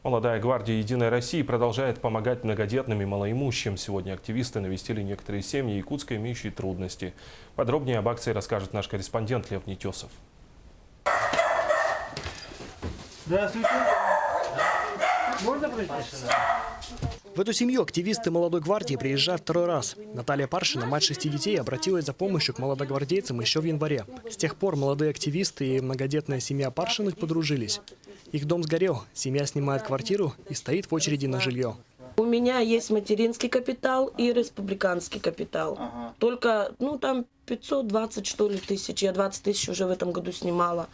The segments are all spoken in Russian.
Молодая гвардия «Единой России» продолжает помогать многодетным и малоимущим. Сегодня активисты навестили некоторые семьи Якутска, имеющие трудности. Подробнее об акции расскажет наш корреспондент Лев Нетесов. Здравствуйте. Можно пройти сюда? В эту семью активисты молодой гвардии приезжают второй раз. Наталья Паршина, мать 6 детей, обратилась за помощью к молодогвардейцам еще в январе. С тех пор молодые активисты и многодетная семья Паршиных подружились. Их дом сгорел, семья снимает квартиру и стоит в очереди на жилье. У меня есть материнский капитал и республиканский капитал. Только, там 520 что ли тысяч. Я 20 тысяч уже в этом году снимала.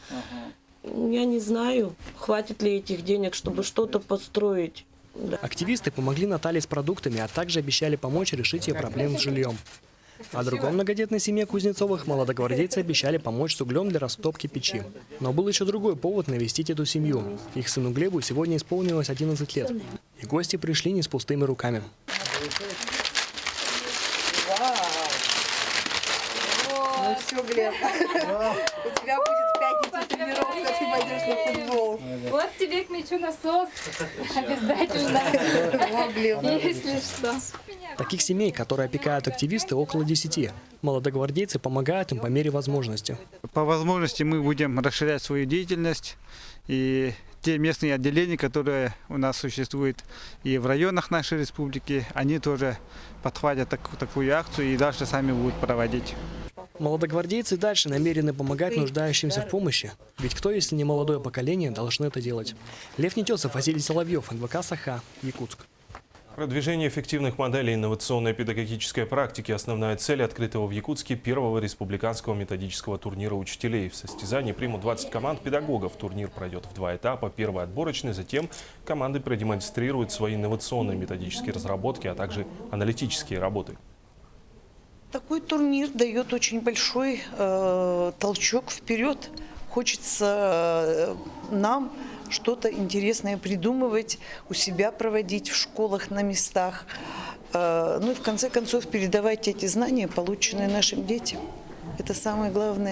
Я не знаю, хватит ли этих денег, чтобы что-то построить. Да. Активисты помогли Наталье с продуктами, а также обещали помочь решить ее проблем с жильем. А другой многодетной семье Кузнецовых молодогвардейцы обещали помочь с углем для растопки печи. Но был еще другой повод навестить эту семью. Их сыну Глебу сегодня исполнилось 11 лет. И гости пришли не с пустыми руками. Ну все, Глеб, у тебя будет в пятницу тренировка, ты пойдешь на футбол. Вот тебе к мячу насос. Обязательно. Если что. Таких семей, которые опекают активисты, около 10. Молодогвардейцы помогают им по мере возможности. По возможности мы будем расширять свою деятельность. И те местные отделения, которые у нас существуют и в районах нашей республики, они тоже подхватят такую акцию и дальше сами будут проводить. Молодогвардейцы дальше намерены помогать нуждающимся в помощи. Ведь кто, если не молодое поколение, должно это делать? Лев Нетесов, Василий Соловьев, НВК «Саха», Якутск. Продвижение эффективных моделей инновационной педагогической практики – основная цель открытого в Якутске первого республиканского методического турнира учителей. В состязании примут 20 команд педагогов. Турнир пройдет в 2 этапа. Первый отборочный, затем команды продемонстрируют свои инновационные методические разработки, а также аналитические работы. Такой турнир дает очень большой толчок вперед. Хочется нам что-то интересное придумывать, у себя проводить в школах, на местах. Ну и в конце концов передавать эти знания, полученные нашим детям. Это самое главное.